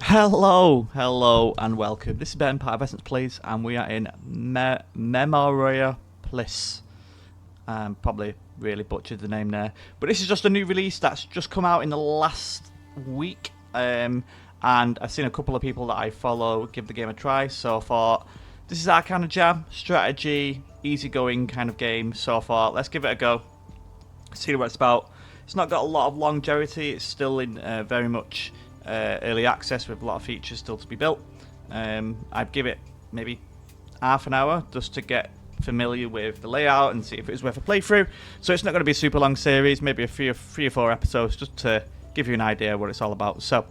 Hello, and welcome. This is Ben, part of Essence Plays, and we are in Memoriapolis. Probably really butchered the name there, but this is just a new release that's just come out in the last week. And I've seen a couple of people that I follow give the game a try, so I thought this is our kind of jam, strategy, easygoing kind of game. So I thought let's give it a go, see what it's about. It's not got a lot of longevity. It's still in very much early access with a lot of features still to be built. I'd give it maybe half an hour just to get familiar with the layout and see if it was worth a playthrough. So it's not going to be a super long series, maybe a three or four episodes just to give you an idea of what it's all about. So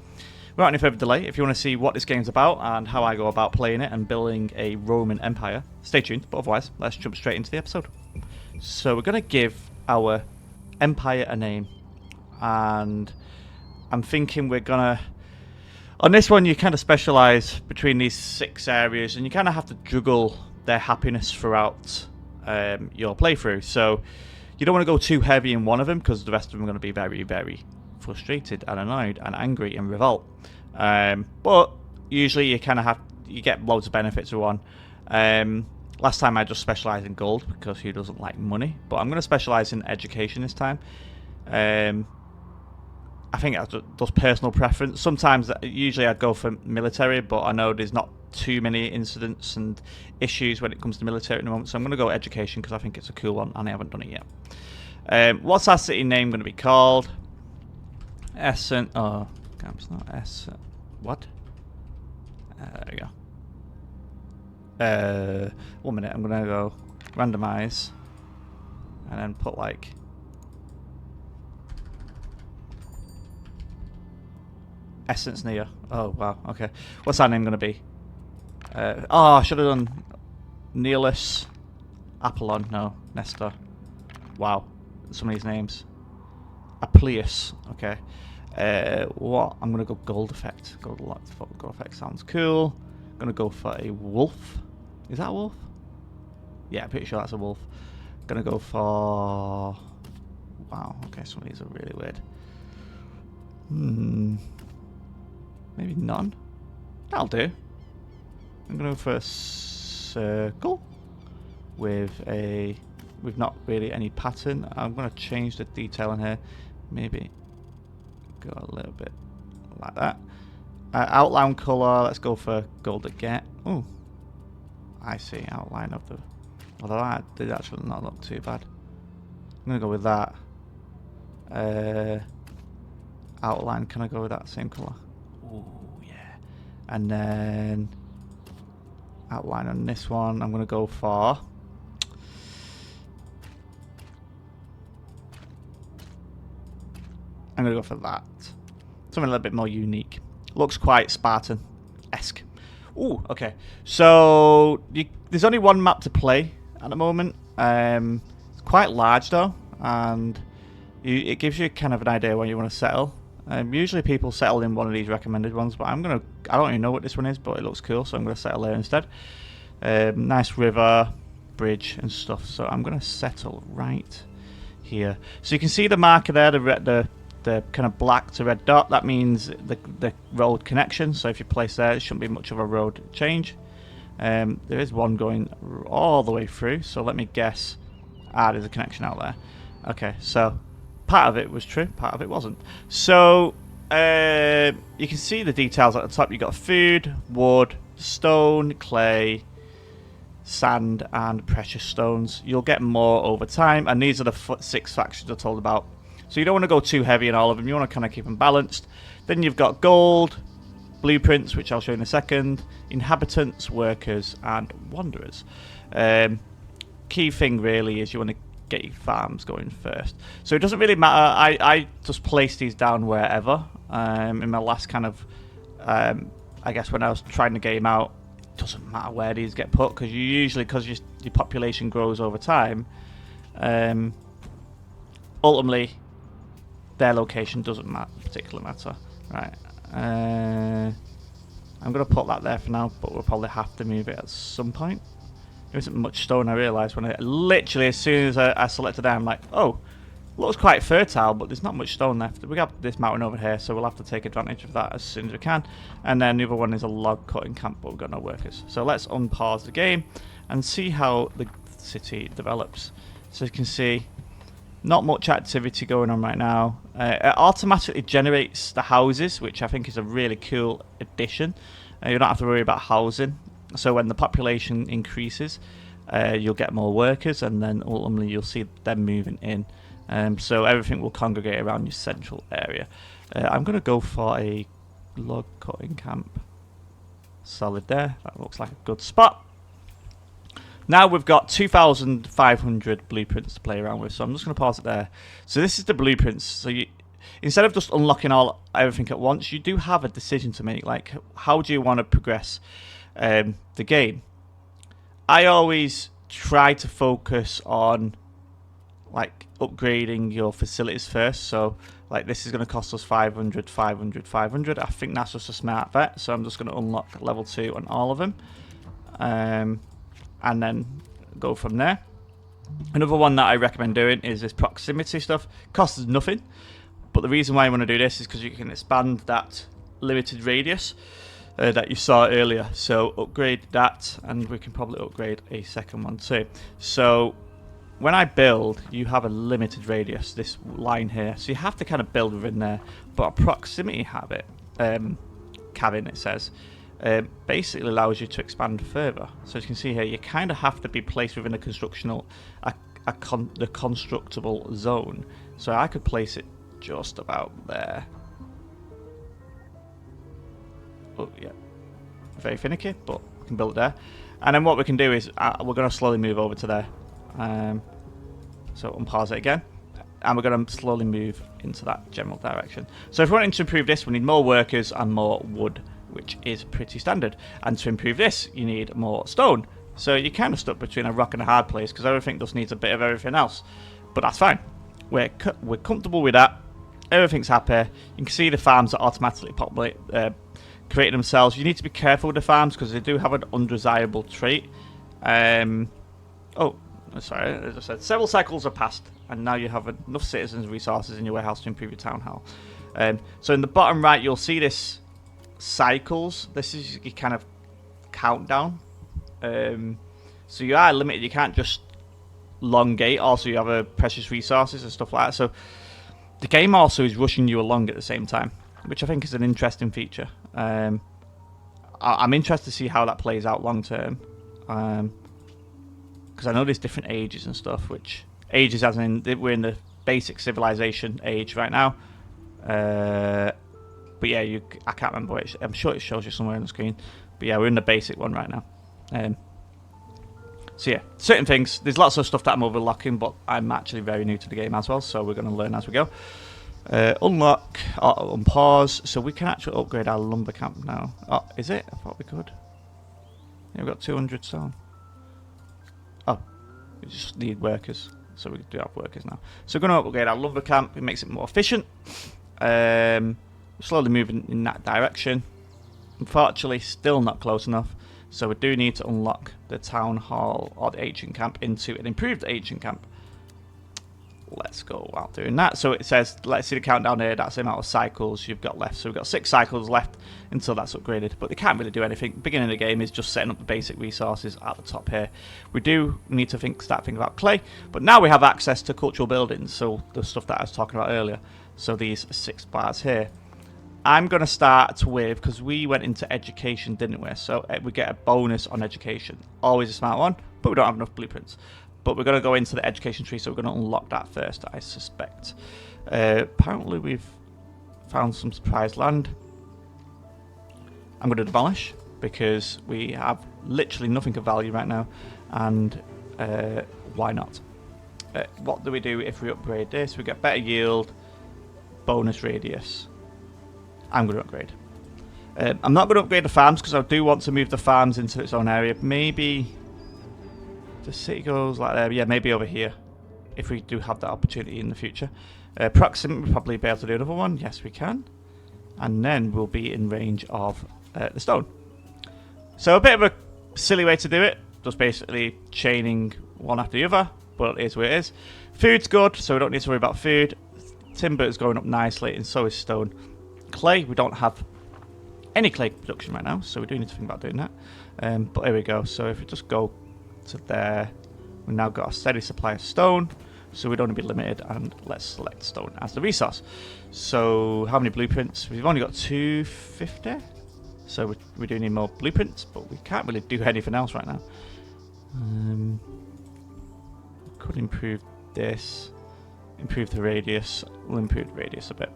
without any further delay, if you want to see what this game's about and how I go about playing it and building a Roman Empire, stay tuned. But otherwise, let's jump straight into the episode. So we're going to give our empire a name, and I'm thinking we're gonna, on this one you kind of specialise between these 6 areas, and you kind of have to juggle their happiness throughout your playthrough. So you don't want to go too heavy in one of them, because the rest of them are going to be very, very frustrated and annoyed and angry and revolt. But usually you kind of you get loads of benefits with one. Last time I just specialised in gold, because who doesn't like money? But I'm going to specialise in education this time. I think that's just personal preference. Sometimes, usually I'd go for military, but I know there's not too many incidents and issues when it comes to military at the moment. So I'm going to go education because I think it's a cool one and I haven't done it yet. What's our city name going to be called? Essen. Oh, it's not Essen. What? There we go. 1 minute. I'm going to go randomize and then put like Essence near. Oh wow, okay. What's that name going to be? I should have done Neilus Apollon. No, Nestor. Wow, some of these names. Apleus. Okay. What? I'm going to go gold effect. Gold effect sounds cool. I'm going to go for a wolf. Is that a wolf? Yeah, pretty sure that's a wolf. Going to go for... Wow, okay, some of these are really weird. Maybe none? That'll do. I'm going to go for a circle with not really any pattern. I'm going to change the detail in here. Maybe go a little bit like that. Outline colour, let's go for gold again. Oh, I see, outline of the... Although that did actually not look too bad. I'm going to go with that. Outline, can I go with that same colour? Oh, yeah. And then outline on this one, I'm going to go for... I'm going to go for that. Something a little bit more unique. Looks quite Spartan-esque. Ooh, okay. So, there's only one map to play at the moment. It's quite large though, and it gives you kind of an idea where you want to settle. Usually people settle in one of these recommended ones, but I don't even know what this one is, but it looks cool, so I'm going to settle there instead. Nice river, bridge and stuff, so I'm going to settle right here. So you can see the marker there, the kind of black to red dot. That means the road connection, so if you place there, it shouldn't be much of a road change. There is one going all the way through, so let me guess. There's a connection out there. Okay, so part of it was true, part of it wasn't. So you can see the details at the top. You've got food, wood, stone, clay, sand and precious stones. You'll get more over time, and these are the 6 factions I told about. So you don't want to go too heavy in all of them. You want to kind of keep them balanced. Then you've got gold, blueprints, which I'll show you in a second, inhabitants, workers and wanderers. Key thing really is you want to get your farms going first. So it doesn't really matter. I just place these down wherever. In my last kind of, I guess when I was trying the game out, it doesn't matter where these get put, because because your population grows over time, ultimately their location doesn't particularly matter. Right. I'm going to put that there for now, but we'll probably have to move it at some point. There isn't much stone, I realised, when literally as soon as I selected that, I'm like, oh, Looks quite fertile, but there's not much stone left. We got this mountain over here, so we'll have to take advantage of that as soon as we can. And then the other one is a log cutting camp, but we've got no workers. So let's unpause the game and see how the city develops. So you can see, not much activity going on right now. It automatically generates the houses, which I think is a really cool addition. You don't have to worry about housing. So when the population increases, you'll get more workers, and then ultimately you'll see them moving in. So everything will congregate around your central area. I'm going to go for a log cutting camp. Solid there. That looks like a good spot. Now we've got 2,500 blueprints to play around with, so I'm just going to pause it there. So this is the blueprints. So you, instead of just unlocking everything at once, you do have a decision to make. Like, how do you want to progress the game? I always try to focus on like upgrading your facilities first. So like this is going to cost us 500, 500, 500. I think that's just a smart bet. So I'm just going to unlock level 2 on all of them. And then go from there. Another one that I recommend doing is this proximity stuff. Costs nothing. But the reason why I want to do this is because you can expand that limited radius that you saw earlier. So upgrade that, and we can probably upgrade a second one too. So when I build, you have a limited radius, this line here. So you have to kind of build within there. But a proximity habit, cabin it says, basically allows you to expand further. So as you can see here, you kind of have to be placed within a the constructible zone. So I could place it just about there. Oh yeah, very finicky, but we can build it there. And then what we can do is we're going to slowly move over to there. So unpause it again, and we're going to slowly move into that general direction. So if we're wanting to improve this, we need more workers and more wood, which is pretty standard. And to improve this, you need more stone. So you're kind of stuck between a rock and a hard place, because everything just needs a bit of everything else. But that's fine. We're comfortable with that. Everything's happy. You can see the farms are automatically populate, creating themselves. You need to be careful with the farms because they do have an undesirable trait. Oh, sorry, as I said, several cycles have passed, and now you have enough citizens' resources in your warehouse to improve your town hall. So in the bottom right, you'll see this cycles. This is your kind of countdown. So you are limited. You can't just elongate. Also, you have precious resources and stuff like that. So the game also is rushing you along at the same time, which I think is an interesting feature. I'm interested to see how that plays out long term. Because I know there's different ages and stuff, which ages as in we're in the basic civilization age right now. But yeah, I can't remember which. I'm sure it shows you somewhere on the screen. But yeah, we're in the basic one right now. So yeah, certain things. There's lots of stuff that I'm overlooking, but I'm actually very new to the game as well, so we're going to learn as we go. Unlock, unpause, so we can actually upgrade our lumber camp now. Oh, is it? I thought we could. Yeah, we've got 200 stone. Oh, we just need workers, so we do have workers now. So we're going to upgrade our lumber camp. It makes it more efficient. Slowly moving in that direction. Unfortunately, still not close enough. So we do need to unlock the town hall or the ancient camp into an improved ancient camp. Let's go out doing that. So it says, let's see the countdown here. That's the amount of cycles you've got left. So we've got 6 cycles left until that's upgraded. But they can't really do anything. The beginning of the game is just setting up the basic resources at the top here. We do need to start thinking about clay. But now we have access to cultural buildings. So the stuff that I was talking about earlier. So these 6 bars here. I'm going to start with, because we went into education, didn't we? So we get a bonus on education. Always a smart one, but we don't have enough blueprints. But we're going to go into the education tree, so we're going to unlock that first, I suspect. Apparently we've found some surprise land. I'm going to demolish, because we have literally nothing of value right now. And why not? What do we do if we upgrade this? We get better yield, bonus radius. I'm going to upgrade. I'm not going to upgrade the farms because I do want to move the farms into its own area. Maybe the city goes like there. Yeah, maybe over here if we do have that opportunity in the future. Proximity, we'll probably be able to do another one. Yes, we can. And then we'll be in range of the stone. So a bit of a silly way to do it. Just basically chaining one after the other. but it is what it is. Food's good, so we don't need to worry about food. Timber is going up nicely, and so is stone. Clay, we don't have any clay production right now, so we do need to think about doing that. But here we go. So if we just go to there, we've now got a steady supply of stone, so we don't want to be limited, and let's select stone as the resource. So how many blueprints? We've only got 250, so we do need more blueprints, but we can't really do anything else right now. Could improve this, improve the radius. We'll improve the radius a bit.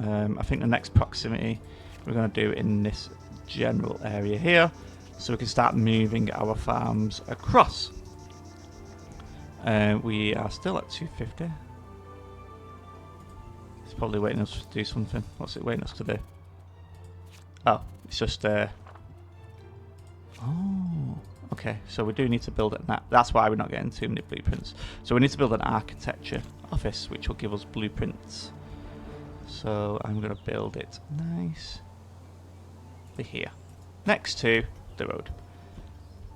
I think the next proximity we're going to do in this general area here, so we can start moving our farms across. We are still at 250. It's probably waiting us to do something. What's it waiting us to do? Oh, it's just oh, okay. So we do need to build it. That's why we're not getting too many blueprints. So we need to build an architecture office, which will give us blueprints. So I'm going to build it nice here, next to the road,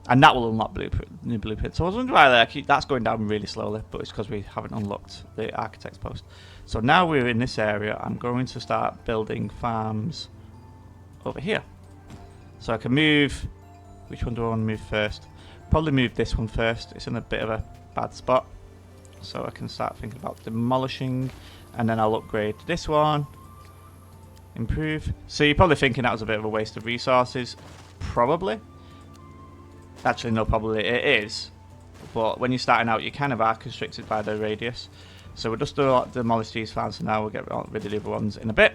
and that will unlock new blueprints. So I was wondering why that's going down really slowly, but it's because we haven't unlocked the architect's post. So now we're in this area, I'm going to start building farms over here. So I can move. Which one do I want to move first? Probably move this one first. It's in a bit of a bad spot, so I can start thinking about demolishing, and then I'll upgrade this one. Improve. So you're probably thinking that was a bit of a waste of resources. Probably. Actually, no, probably it is. But when you're starting out, you kind of are constricted by the radius. So we'll just demolish these farms for now. We'll get rid of the other ones in a bit.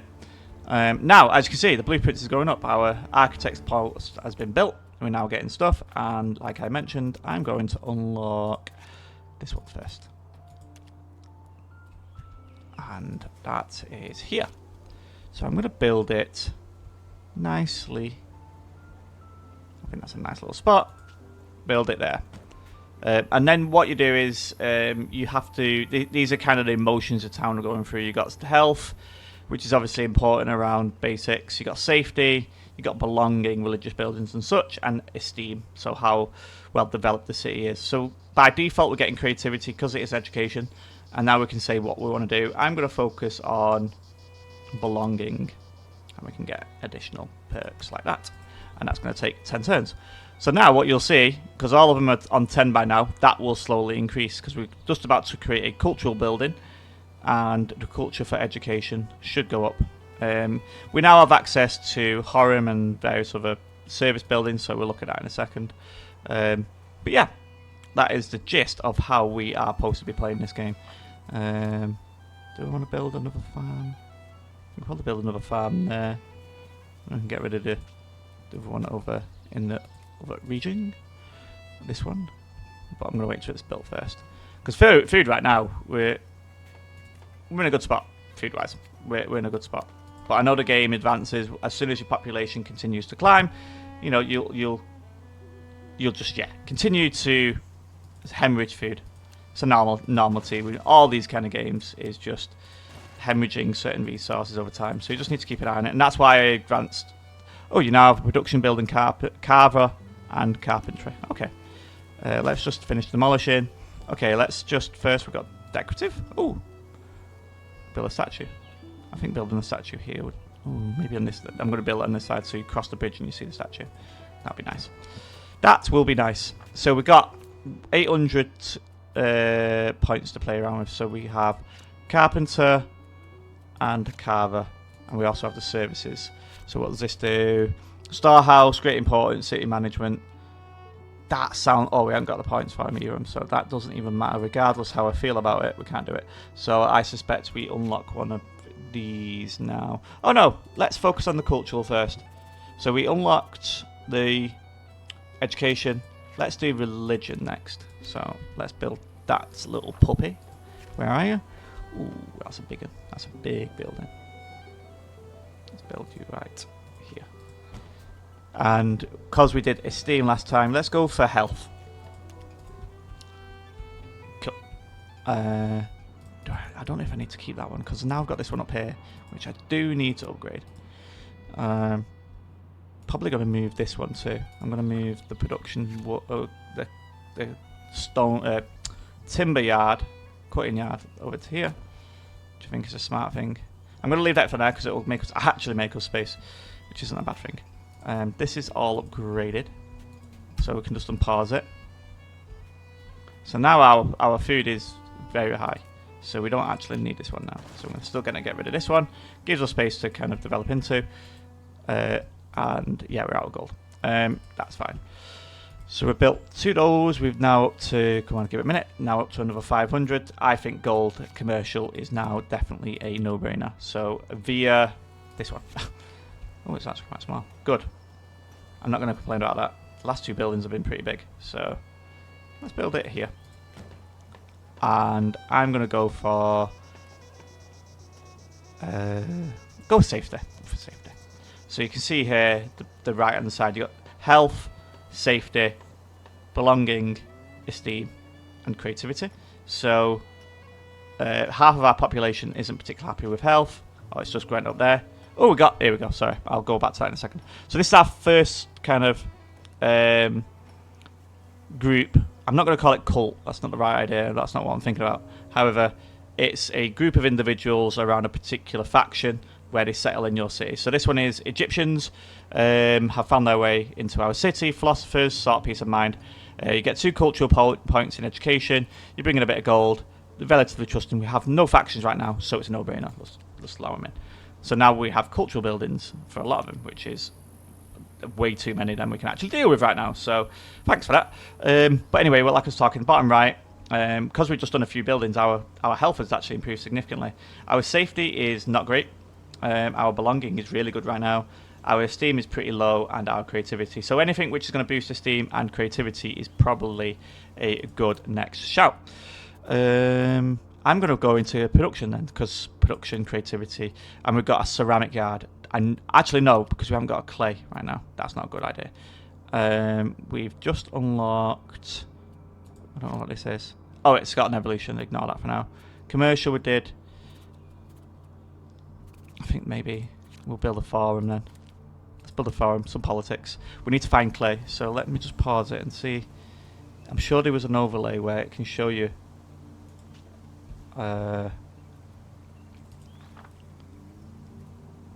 Now, as you can see, the blueprints is going up. Our architect's post has been built. We're now getting stuff. And like I mentioned, I'm going to unlock this one first. And that is here. So I'm going to build it nicely. I think that's a nice little spot. Build it there. And then what you do is you have to... These are kind of the emotions the town are going through. You've got health, which is obviously important around basics. You've got safety. You've got belonging, religious buildings and such, and esteem. So how well developed the city is. So by default, we're getting creativity because it is education. And now we can say what we want to do. I'm going to focus on belonging, and we can get additional perks like that, and that's going to take 10 turns. So now what you'll see, because all of them are on 10 by now, that will slowly increase because we're just about to create a cultural building, and the culture for education should go up. We now have access to Horim and various other service buildings, so we'll look at that in a second. But yeah, that is the gist of how we are supposed to be playing this game. Do we want to build another farm? We can probably build another farm there. I can get rid of the other one over in the other region. This one. But I'm going to wait till it's built first. Because food right now, we're in a good spot, food-wise. We're in a good spot. But I know the game advances. As soon as your population continues to climb, you know, you'll just, continue to hemorrhage food. It's a normality with all these kind of games, is just hemorrhaging certain resources over time. So you just need to keep an eye on it, and that's why I advanced. Oh, you now have a production building carver and carpentry. Okay, let's just finish demolishing. Okay, let's just first we've got decorative. Oh, build a statue. I think building a statue here would. Oh, maybe on this. I'm going to build it on this side so you cross the bridge and you see the statue. That'd be nice. That will be nice. So we got 800 points to play around with. So we have carpenter and carver, and we also have the services. So what does this do? Storehouse, great importance, city management. That sound. Oh, we haven't got the points for Amiram, so that doesn't even matter. Regardless how I feel about it, we can't do it. So I suspect we unlock one of these now. Oh no, let's focus on the cultural first. So we unlocked the education. Let's do religion next. So let's build that little puppy. Where are you? Ooh, that's a big one. That's a big building. Let's build you right here. And because we did esteem last time, let's go for health. Cool. I don't know if I need to keep that one because now I've got this one up here, which I do need to upgrade. Probably going to move this one too. I'm going to move the production, the stone, timber yard, cutting yard over to here, which I think is a smart thing. I'm going to leave that for now because it will make us actually make us space, which isn't a bad thing. This is all upgraded, so we can just unpause it. So now our food is very high, so we don't actually need this one now. So we're still going to get rid of this one. Gives us space to kind of develop into, and yeah, we're out of gold. That's fine. So we've built 2 of those. We've now up to, come on, give it a minute. Now up to another 500. I think gold commercial is now definitely a no-brainer. So via this one. Oh, it's actually quite small. Good. I'm not going to complain about that. The last 2 buildings have been pretty big. So let's build it here. And I'm going to go for go safety. For safety. So you can see here, the right hand side, you got health, safety, belonging, esteem, and creativity. So half of our population isn't particularly happy with health. Oh, it's just going up there. Oh, here we go. Sorry, I'll go back to that in a second. So this is our first kind of group. I'm not going to call it cult. That's not the right idea. That's not what I'm thinking about. However, it's a group of individuals around a particular faction where they settle in your city. So this one is Egyptians have found their way into our city. Philosophers, sort of peace of mind. You get 2 cultural points in education. You bring in a bit of gold. They're relatively trusting. We have no factions right now, so it's a no-brainer. Let's allow them in. So now we have cultural buildings for a lot of them, which is way too many than we can actually deal with right now. So thanks for that. But anyway, well, like I was talking, bottom right, because we've just done a few buildings, our health has actually improved significantly. Our safety is not great. Our belonging is really good right now. Our esteem is pretty low, and our creativity. So anything which is going to boost esteem and creativity is probably a good next shout. I'm going to go into production then, because production, creativity, and we've got a ceramic yard. And actually no, because we haven't got a clay right now. That's not a good idea. We've just unlocked, I don't know what this is. Oh, it's got an evolution. Ignore that for now. Commercial we did. I think maybe we'll build a forum then. Let's build a forum, some politics. We need to find clay, so let me just pause it and see. I'm sure there was an overlay where it can show you because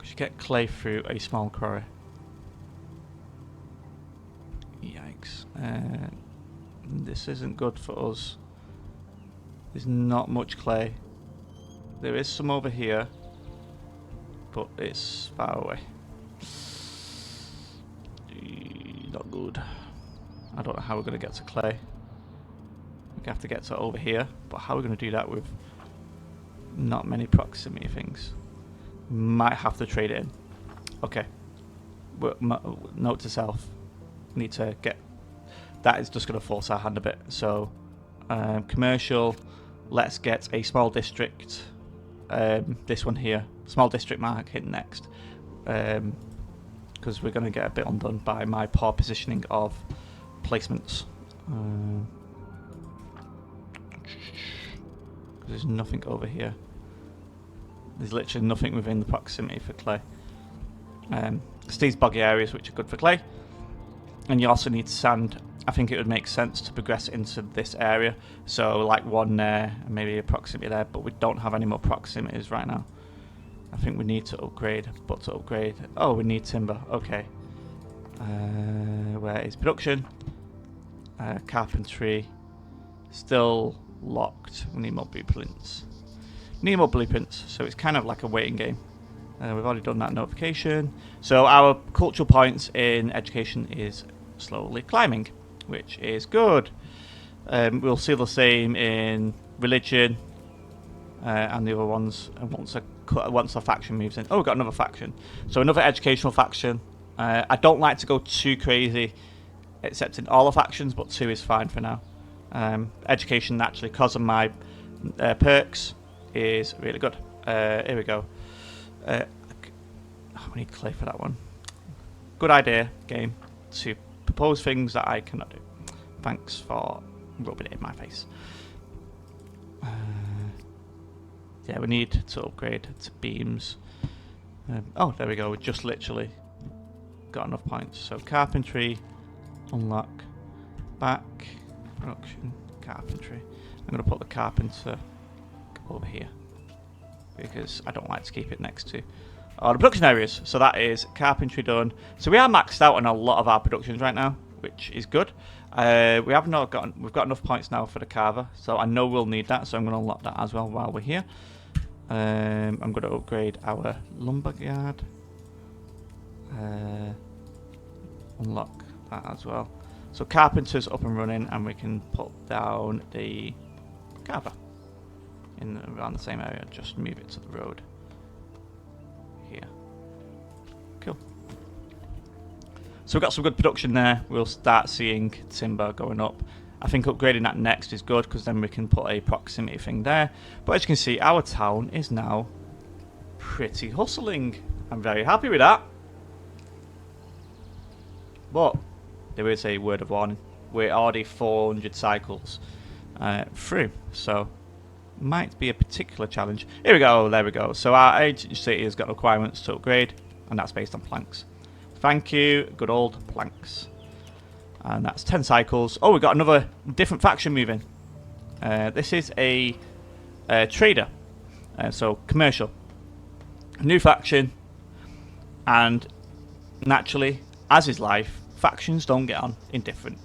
you get clay through a small quarry. Yikes. This isn't good for us. There's not much clay. There is some over here, but it's far away. Not good. I don't know how we're going to get to clay. We have to get to over here, but how are we going to do that with not many proximity things? Might have to trade it in. Okay. Note to self. Need to get... That is just going to force our hand a bit. So, commercial. Let's get a small district. This one here. Small district mark hit next. Because we're going to get a bit undone by my poor positioning of placements. There's nothing over here. There's literally nothing within the proximity for clay. It's these boggy areas which are good for clay. And you also need sand. I think it would make sense to progress into this area. So like one there, and maybe a proximity there, but we don't have any more proximities right now. I think we need to upgrade, but to upgrade... Oh, we need timber. Okay. Where is production? Carpentry. Still locked. We need more blueprints. Need more blueprints, so it's kind of like a waiting game. We've already done that notification. So our cultural points in education is slowly climbing, which is good. We'll see the same in religion and the other ones. And once a faction moves in, oh, we've got another faction. So another educational faction. I don't like to go too crazy, except in all the factions, but 2 is fine for now. Education naturally, because of my perks, is really good. Here we go. We need clay for that one. Good idea, game, to propose things that I cannot do. Thanks for rubbing it in my face. Yeah, we need to upgrade to beams. Oh, there we go. We just literally got enough points. So carpentry, unlock, back, production, carpentry. I'm going to put the carpenter over here because I don't like to keep it next to the production areas. So that is carpentry done. So we are maxed out on a lot of our productions right now, which is good. We've got enough points now for the carver, so I know we'll need that. So I'm going to unlock that as well while we're here. I'm going to upgrade our lumber yard. Unlock that as well. So carpenter's up and running, and we can put down the carver in around the same area. Just move it to the road here. Cool. So we've got some good production there. We'll start seeing timber going up. I think upgrading that next is good because then we can put a proximity thing there. But as you can see, our town is now pretty hustling. I'm very happy with that. But there is a word of warning. We're already 400 cycles through, so might be a particular challenge. Here we go, there we go. So our Age City has got requirements to upgrade, and that's based on planks. Thank you, good old planks. And that's 10 cycles. Oh, we got another different faction moving. This is a trader, so commercial. New faction, and naturally, as is life, factions don't get on in different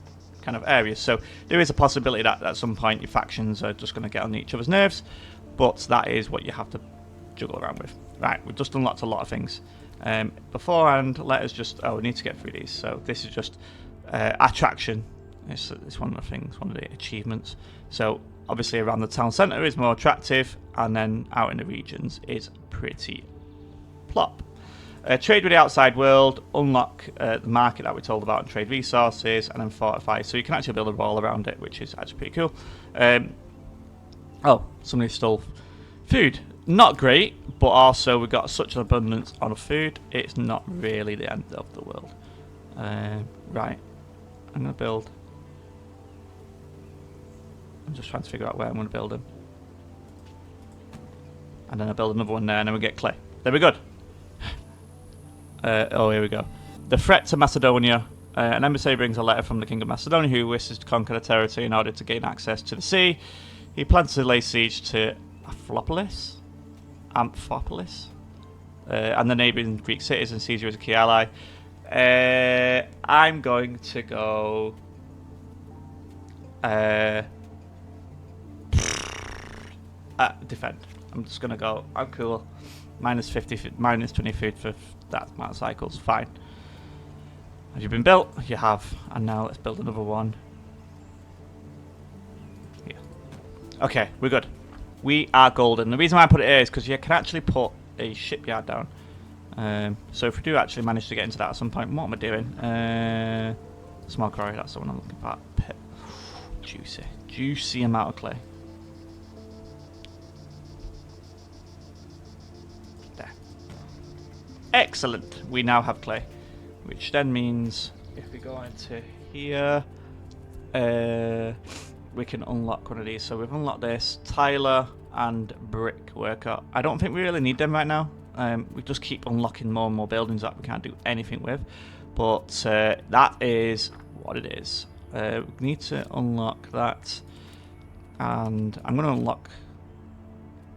kind of areas. So there is a possibility that at some point your factions are just going to get on each other's nerves, but that is what you have to juggle around with. Right, we've just unlocked a lot of things. Beforehand, let us just... Oh, we need to get through these. So this is just attraction. It's one of the things, one of the achievements. So obviously around the town centre is more attractive, and then out in the regions is pretty plop. Trade with the outside world, unlock the market that we told about, and trade resources, and then fortify. So you can actually build a wall around it, which is actually pretty cool. Oh, somebody stole food. Not great, but also we've got such an abundance of food, it's not really the end of the world. Right, I'm going to build. I'm just trying to figure out where I'm going to build them. And then I build another one there, and then we get clay. There we go. Oh, here we go. The threat to Macedonia. An emissary brings a letter from the King of Macedonia, who wishes to conquer the territory in order to gain access to the sea. He plans to lay siege to Amphipolis, and the neighbouring Greek cities, and sees you as a key ally. I'm going to go... defend. I'm just going to go... I'm cool. Minus 50, minus 20 food for that amount of cycles. Fine. Have you been built? You have. And now let's build another one. Yeah. Okay, we're good. We are golden. The reason why I put it here is because you can actually put a shipyard down. So if we do actually manage to get into that at some point, what am I doing? Small quarry, that's the one I'm looking for. Pit. Juicy. Juicy amount of clay. There. Excellent. We now have clay. Which then means if we go into here, we can unlock one of these. So we've unlocked this. Tyler and brick worker. I don't think we really need them right now. We just keep unlocking more and more buildings that we can't do anything with. But that is what it is. We need to unlock that. And I'm going to unlock...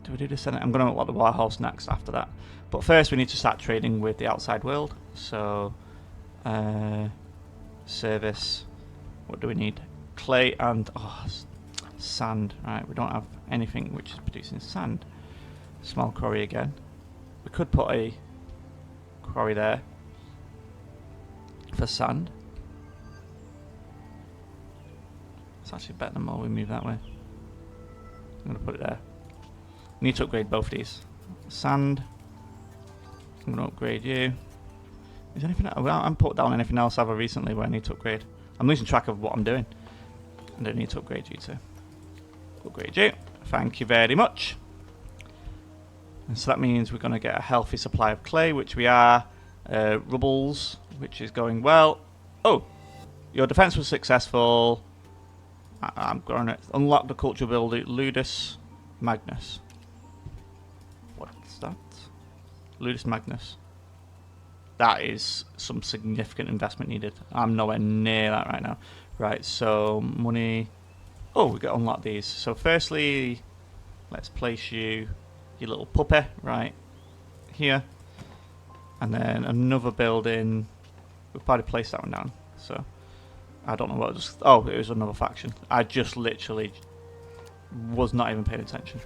Do we do this then? I'm going to unlock the warehouse next after that. But first we need to start trading with the outside world. So... service. What do we need? Clay and... Oh, sand. Right, we don't have anything which is producing sand. Small quarry again. We could put a quarry there for sand. It's actually better the more we move that way. I'm going to put it there. We need to upgrade both of these. Sand. I'm going to upgrade you. Is there anything else? Well, I haven't put down anything else have I recently where I need to upgrade. I'm losing track of what I'm doing. I don't need to upgrade you too. Upgrade you. Thank you very much. And so that means we're going to get a healthy supply of clay, which we are. Rubbles, which is going well. Oh, your defense was successful. I'm going to unlock the cultural building. Ludus Magnus. What's that? Ludus Magnus. That is some significant investment needed. I'm nowhere near that right now. Right, so money. Oh, we got to unlock these. So firstly, let's place you, your little puppy, right here. And then another building. We've probably placed that one down. So I don't know what it was. Oh, it was another faction. I just literally was not even paying attention.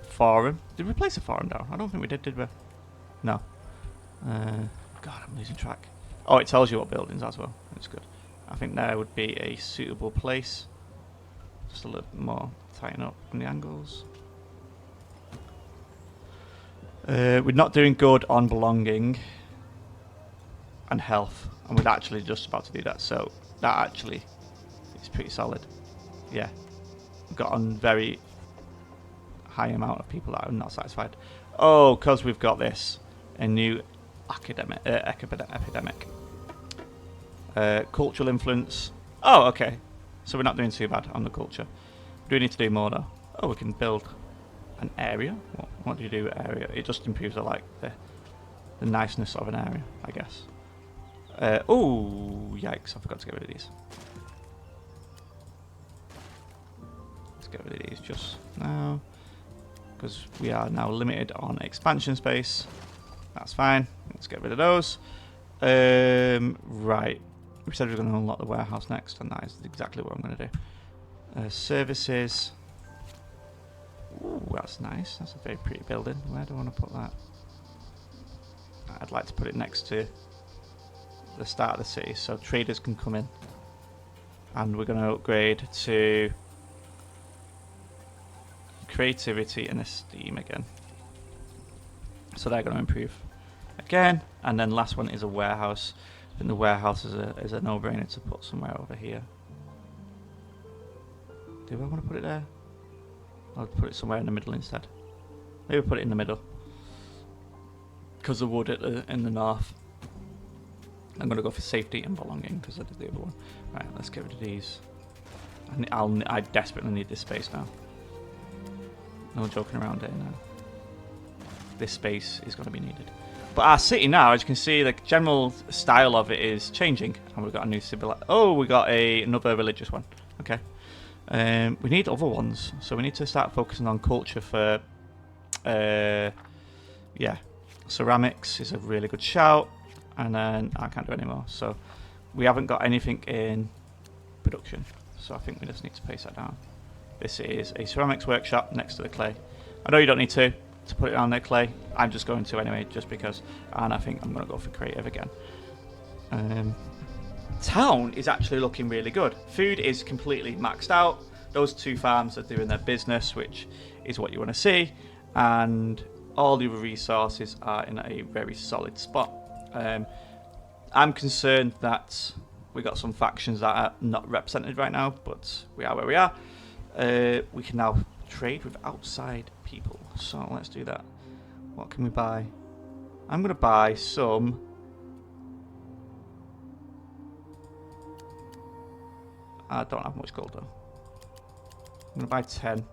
Forum. Did we place a forum down? I don't think we did we? No. God, I'm losing track. Oh, it tells you what buildings as well. That's good. I think there would be a suitable place. Just a little bit more tighten up on the angles. We're not doing good on belonging and health, and we're actually just about to do that, so that actually is pretty solid. Yeah, we've got on very high amount of people that are not satisfied. Oh, because we've got this, a new epidemic. Cultural influence. Oh, okay. So we're not doing too bad on the culture. Do we need to do more though? Oh, we can build an area. What do you do with area? It just improves the niceness of an area, I guess. Oh, yikes! I forgot to get rid of these. Let's get rid of these just now, because we are now limited on expansion space. That's fine. Let's get rid of those. Right. We said we were going to unlock the warehouse next, and that is exactly what I'm going to do. Services. Ooh, that's nice. That's a very pretty building. Where do I want to put that? I'd like to put it next to the start of the city, so traders can come in. And we're going to upgrade to creativity and esteem again. So they're going to improve again. And then last one is a warehouse. I think the warehouse is a no-brainer to put somewhere over here. Do I want to put it there? I'll put it somewhere in the middle instead. Maybe put it in the middle, because the wood in the north. I'm going to go for safety and belonging because I did the other one. Right, let's get rid of these. I desperately need this space now. No joking around here now. This space is going to be needed. But our city now, as you can see, the general style of it is changing. And we've got a new civilization. Oh, we got another religious one. Okay. We need other ones. So we need to start focusing on culture for... yeah. Ceramics is a really good shout. And then I can't do any more. So we haven't got anything in production. So I think we just need to paste that down. This is a ceramics workshop next to the clay. I know you don't need to put it on there, clay. I'm just going to anyway, just because. And I think I'm going to go for creative again. Town is actually looking really good. Food is completely maxed out. Those two farms are doing their business, which is what you want to see. And all the other resources are in a very solid spot. I'm concerned that we got some factions that are not represented right now, but we are where we are. We can now trade with outside people, so let's do that. What can we buy? I'm going to buy some... I don't have much gold though. I'm going to buy 10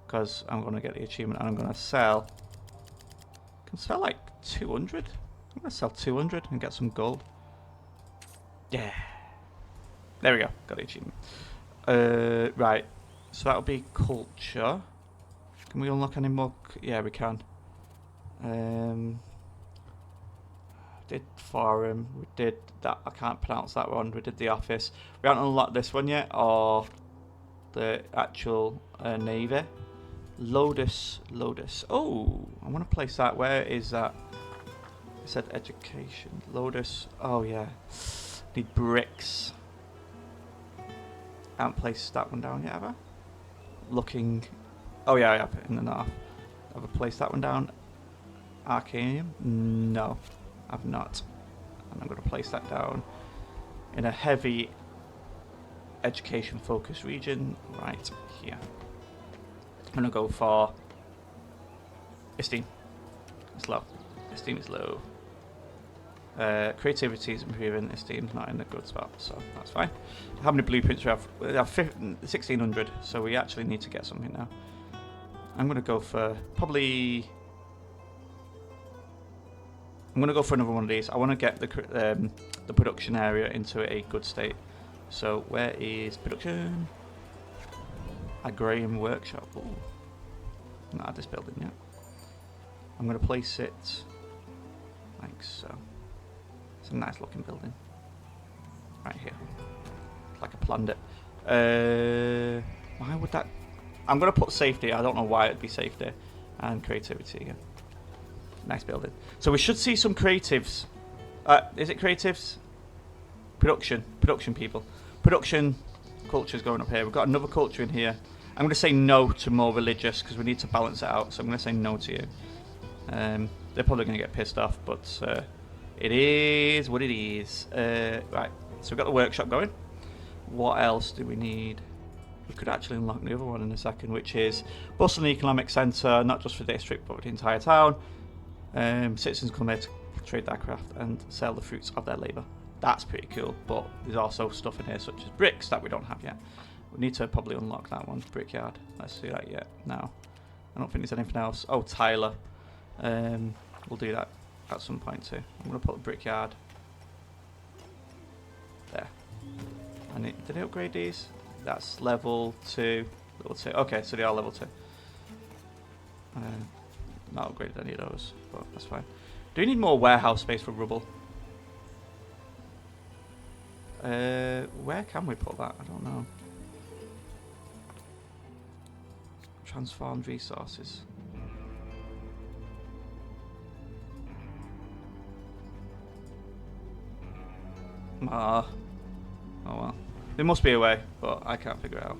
because I'm going to get the achievement, and I'm going to sell... I can sell like 200. I'm going to sell 200 and get some gold. Yeah. There we go. Got the achievement. Right. So that'll be culture. Can we unlock any more? Yeah, we can. Did forum. We did that. I can't pronounce that one. We did the office. We haven't unlocked this one yet, or the actual navy. Lotus. Oh, I want to place that. Where is that? It said education. Lotus. Oh yeah. Need bricks. I haven't placed that one down yet, have I? Looking. Oh yeah, I have it in the north. Have I placed that one down? Arcanium? No, I've not. And I'm going to place that down in a heavy education focused region right here. I'm going to go for esteem. It's low. Esteem is low. Creativity is improving. Esteem's not in a good spot, so that's fine. How many blueprints we have? We have 1,600, so we actually need to get something now. I'm going to go for probably... I'm going to go for another one of these. I want to get the production area into a good state. So where is production? Agrarian workshop. Ooh. Not had this building yet. I'm going to place it like so. It's a nice looking building. Right here. Like I planned it. Why would that... I'm going to put safety. I don't know why it'd be safety. And creativity again. Nice building. So we should see some creatives. Is it creatives? Production people. Production cultures going up here. We've got another culture in here. I'm going to say no to more religious because we need to balance it out. So I'm going to say no to you. They're probably going to get pissed off, but it is what it is. Right, so we've got the workshop going. What else do we need? We could actually unlock the other one in a second, which is bustling economic centre, not just for the district, but for the entire town. Citizens come here to trade their craft and sell the fruits of their labour. That's pretty cool, but there's also stuff in here such as bricks that we don't have yet. We need to probably unlock that one, brickyard. Let's do that yet. No, I don't think there's anything else. Oh, Tyler. We'll do that at some point too. I'm going to put the brickyard there. And did I upgrade these? That's level 2. Level 2. Okay, so they are level 2. Not upgraded any of those, but that's fine. Do we need more warehouse space for rubble? Where can we put that? I don't know. Transformed resources. Oh well. There must be a way, but I can't figure it out.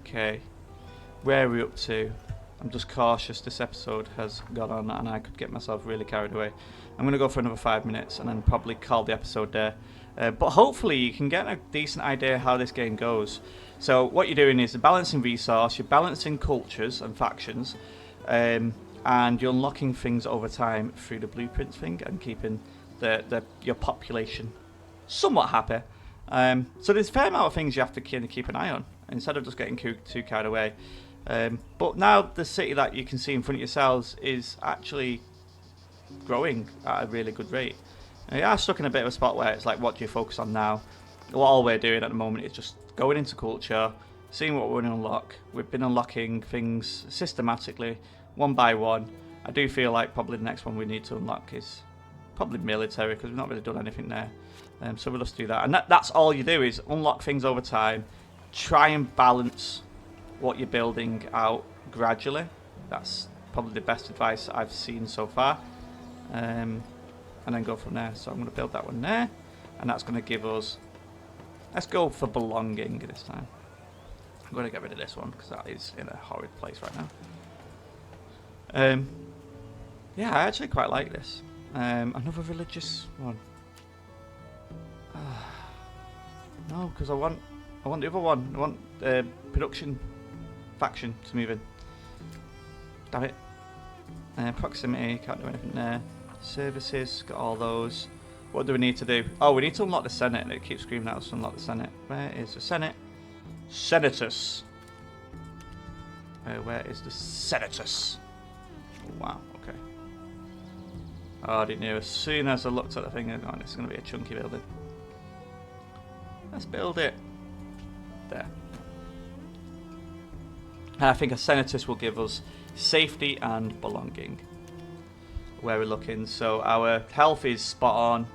Okay. Where are we up to? I'm just cautious. This episode has gone on and I could get myself really carried away. I'm going to go for another 5 minutes and then probably call the episode there. But hopefully you can get a decent idea how this game goes. So what you're doing is balancing resource, you're balancing cultures and factions, and you're unlocking things over time through the blueprints thing and keeping your population somewhat happy. So there's a fair amount of things you have to kind of keep an eye on instead of just getting too carried away. But now the city that you can see in front of yourselves is actually growing at a really good rate. You are stuck in a bit of a spot where it's like, what do you focus on now? Well, all we're doing at the moment is just going into culture, seeing what we're going to unlock. We've been unlocking things systematically, one by one. I do feel like probably the next one we need to unlock is probably military, because we've not really done anything there. So we'll just do that. And that's all you do, is unlock things over time, try and balance what you're building out gradually. That's probably the best advice I've seen so far. And then go from there. So I'm going to build that one there, and that's going to give us... Let's go for belonging this time. I'm going to get rid of this one because that is in a horrid place right now. Yeah, I actually quite like this. Another religious one. No, because I want the other one. I want production faction to move in. Damn it. Proximity, can't do anything there. Services, got all those. What do we need to do? Oh, we need to unlock the Senate, and it keeps screaming at us to unlock the Senate. Where is the Senate? Senatus. Where is the Senatus? Oh, wow, okay. Oh, I didn't know. As soon as I looked at the thing, I thought, it's going to be a chunky building. Let's build it. There. And I think a Senatus will give us safety and belonging. Where we're looking, so our health is spot on,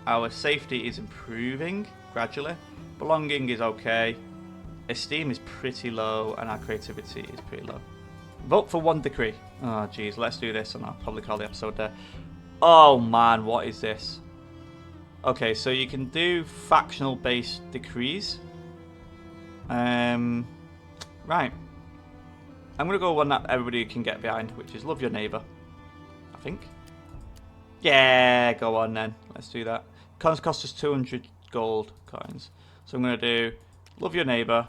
our safety is improving gradually, belonging is okay, esteem is pretty low, and our creativity is pretty low. Vote for one decree. Oh geez, let's do this and I'll probably call the episode there. Oh man, what is this? Okay, so you can do factional based decrees. Right, I'm gonna go one that everybody can get behind, which is love your neighbour. I think. Yeah, go on then. Let's do that. Coins cost us 200 gold coins. So I'm going to do love your neighbour.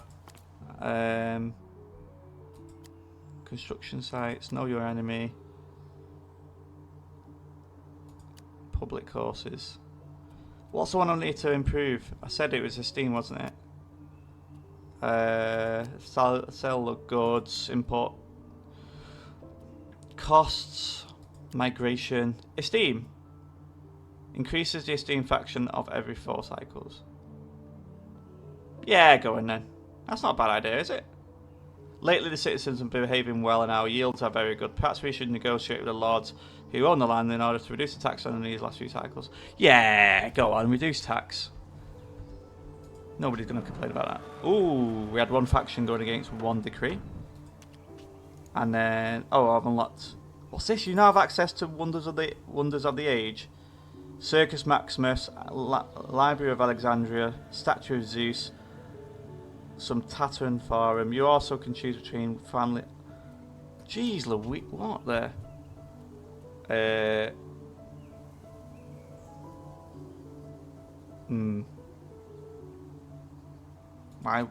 Construction sites. Know your enemy. Public courses. What's the one I need to improve? I said it was esteem, wasn't it? Sell the goods. Import. Costs. Migration. Esteem. Increases the esteem faction of every 4 cycles. Yeah, go in then. That's not a bad idea, is it? Lately, the citizens have been behaving well and our yields are very good. Perhaps we should negotiate with the lords who own the land in order to reduce the tax on these last few cycles. Yeah, go on, reduce tax. Nobody's going to complain about that. Ooh, we had one faction going against one decree. And then, oh, I've unlocked. What's this? You now have access to Wonders of the Age. Circus Maximus, Library of Alexandria, Statue of Zeus, some Tatteran Forum. You also can choose between family. Jeez, Louis, what there? I'm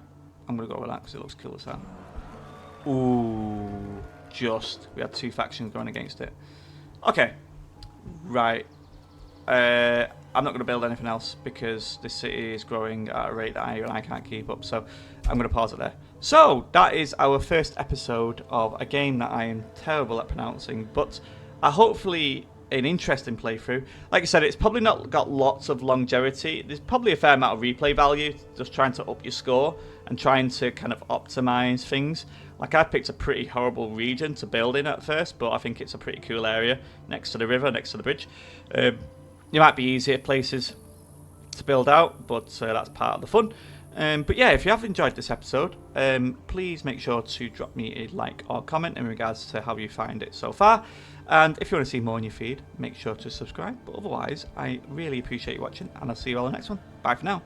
gonna go with that because it looks cool as hell. Ooh, we had two factions going against it. Okay, right. I'm not going to build anything else because this city is growing at a rate that I can't keep up, so I'm going to pause it there. So, that is our first episode of a game that I am terrible at pronouncing, but hopefully an interesting playthrough. Like I said, it's probably not got lots of longevity. There's probably a fair amount of replay value, just trying to up your score and trying to kind of optimize things. Like, I picked a pretty horrible region to build in at first, but I think it's a pretty cool area next to the river, next to the bridge. There might be easier places to build out, but that's part of the fun. But yeah, if you have enjoyed this episode, please make sure to drop me a like or comment in regards to how you find it so far. And if you want to see more in your feed, make sure to subscribe. But otherwise, I really appreciate you watching, and I'll see you all in the next one. Bye for now.